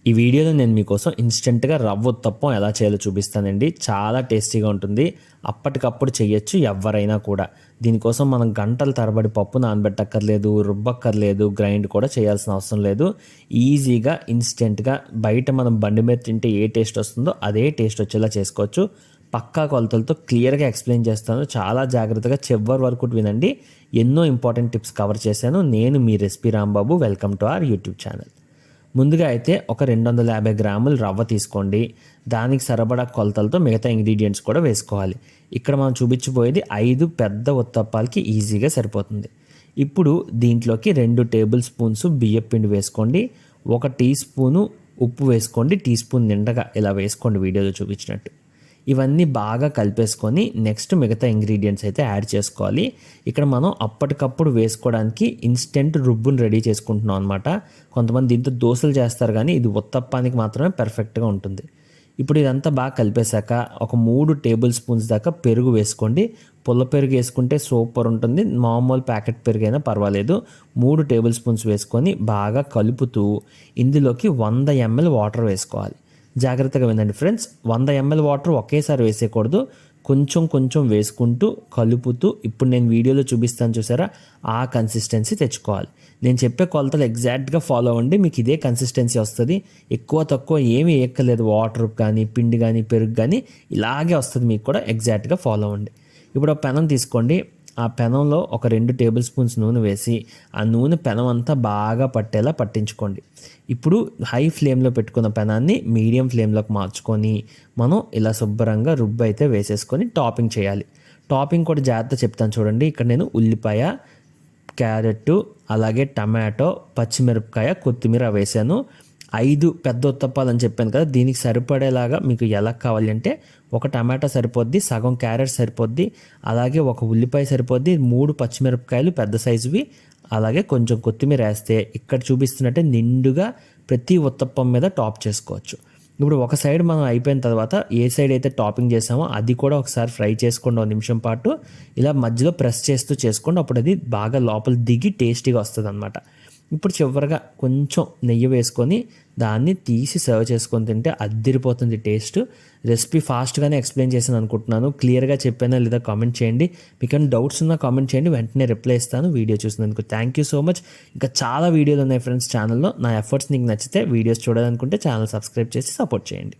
ఈ వీడియోలో నేను మీకోసం ఇన్స్టెంట్గా రవ్వ ఉత్తప్పం ఎలా చేయాలో చూపిస్తానండి. చాలా టేస్టీగా ఉంటుంది. అప్పటికప్పుడు చేయొచ్చు ఎవరైనా కూడా. దీనికోసం మనం గంటల తరబడి పప్పు నానబెట్టక్కర్లేదు, రుబ్బక్కర్లేదు, గ్రైండ్ కూడా చేయాల్సిన అవసరం లేదు. ఈజీగా ఇన్స్టెంట్గా బయట మనం బండి మీద తింటే ఏ టేస్ట్ వస్తుందో అదే టేస్ట్ వచ్చేలా చేసుకోవచ్చు. పక్కా కొలతలతో క్లియర్గా ఎక్స్ప్లెయిన్ చేస్తాను. చాలా జాగ్రత్తగా చివరి వరకు వినండి. ఎన్నో ఇంపార్టెంట్ టిప్స్ కవర్ చేశాను. నేను మీ recipe Rambabu. Welcome to our YouTube channel. ముందుగా అయితే ఒక 250 గ్రాములు రవ్వ తీసుకోండి. దానికి సరిపడా కొలతలతో మిగతా ఇంగ్రీడియంట్స్ కూడా వేసుకోవాలి. ఇక్కడ మనం చూపించబోయేది 5 పెద్ద ఉత్తప్పాలకి ఈజీగా సరిపోతుంది. ఇప్పుడు దీంట్లోకి 2 టేబుల్ స్పూన్స్ బియ్యం పిండి వేసుకోండి. 1 టీ స్పూను ఉప్పు వేసుకోండి. టీ స్పూన్ నిండగా ఇలా వేసుకోండి వీడియోలో చూపించినట్టు. ఇవన్నీ బాగా కలిపేసుకొని నెక్స్ట్ మిగతా ఇంగ్రీడియంట్స్ అయితే యాడ్ చేసుకోవాలి. ఇక్కడ మనం అప్పటికప్పుడు వేసుకోవడానికి ఇన్స్టెంట్ రుబ్బును రెడీ చేసుకుంటున్నాం అనమాట. కొంతమంది దీంతో దోశలు చేస్తారు, కానీ ఇది ఉత్తప్పానికి మాత్రమే పర్ఫెక్ట్గా ఉంటుంది. ఇప్పుడు ఇదంతా బాగా కలిపేశాక ఒక 3 టేబుల్ స్పూన్స్ దాకా పెరుగు వేసుకోండి. పుల్ల పెరుగు వేసుకుంటే సూపర్ ఉంటుంది. మామూలు ప్యాకెట్ పెరుగు అయినా పర్వాలేదు. 3 టేబుల్ స్పూన్స్ వేసుకొని బాగా కలుపుతూ ఇందులోకి 100 ml వాటర్ వేసుకోవాలి. జాగ్రత్తగా వినండి ఫ్రెండ్స్, 100 ml వాటర్ ఒకేసారి వేసేయకూడదు. కొంచెం కొంచెం వేసుకుంటూ కలుపుతూ ఇప్పుడు నేను వీడియోలో చూపిస్తాను చూసారా, ఆ కన్సిస్టెన్సీ తెచ్చుకోవాలి. నేను చెప్పే కొలతలు ఎగ్జాక్ట్గా ఫాలో అవ్వండి, మీకు ఇదే కన్సిస్టెన్సీ వస్తుంది. ఎక్కువ తక్కువ ఏమీ ఎక్కలేదు. వాటర్ కానీ పిండి కానీ పెరుగు కానీ ఇలాగే వస్తుంది మీకు కూడా. ఎగ్జాక్ట్గా ఫాలో అవ్వండి. ఇప్పుడు ఒక పెనం తీసుకోండి. ఆ పెనంలో ఒక 2 టేబుల్ స్పూన్స్ నూనె వేసి ఆ నూనె పెనం అంతా బాగా పట్టేలా పట్టించుకోండి. ఇప్పుడు హై ఫ్లేమ్లో పెట్టుకున్న పెనాన్ని మీడియం ఫ్లేమ్లోకి మార్చుకొని మనం ఇలా శుభ్రంగా రుబ్బు అయితే వేసేసుకొని టాపింగ్ చేయాలి. టాపింగ్ కూడా జాగ్రత్త చెప్తాను చూడండి. ఇక్కడ నేను ఉల్లిపాయ, క్యారెట్, అలాగే టమాటో, పచ్చిమిరపకాయ, కొత్తిమీర వేసాను. 5 పెద్ద ఉత్తప్పాలు అని చెప్పాను కదా, దీనికి సరిపడేలాగా మీకు ఎలా కావాలి అంటే ఒక టమాటా సరిపోద్ది, సగం క్యారెట్ సరిపోద్ది, అలాగే ఒక ఉల్లిపాయ సరిపోద్ది, 3 పచ్చిమిరపకాయలు పెద్ద సైజువి, అలాగే కొంచెం కొత్తిమీర వేస్తే ఇక్కడ చూపిస్తున్నట్టే నిండుగా ప్రతి ఉత్తప్పం మీద టాప్ చేసుకోవచ్చు. ఇప్పుడు ఒక సైడ్ మనం అయిపోయిన తర్వాత ఏ సైడ్ అయితే టాపింగ్ చేసామో అది కూడా ఒకసారి ఫ్రై చేసుకోండి. 1 నిమిషం పాటు ఇలా మధ్యలో ప్రెస్ చేస్తూ చేసుకోండి. అప్పుడు అది బాగా లోపల దిగి టేస్టీగా వస్తుంది అనమాట. ఇప్పుడు చివరిగా కొంచెం నెయ్యి వేసుకొని దాన్ని తీసి సర్వ్ చేసుకొని తింటే అద్దిరిపోతుంది టేస్ట్. రెసిపీ ఫాస్ట్గానే ఎక్స్ప్లెయిన్ చేశాను అనుకుంటున్నాను. క్లియర్గా చెప్పానా లేదా కామెంట్ చేయండి. మీకు ఏమైనా డౌట్స్ ఉన్నా కామెంట్ చేయండి, వెంటనే రిప్లై ఇస్తాను. వీడియో చూసినందుకు థ్యాంక్ యూ సో మచ్. ఇంకా చాలా వీడియోలు ఉన్నాయి ఫ్రెండ్స్ ఛానల్లో. నా ఎఫర్ట్స్ నీకు నచ్చితే వీడియోస్ చూడాలనుకుంటే ఛానల్ సబ్స్క్రైబ్ చేసి సపోర్ట్ చేయండి.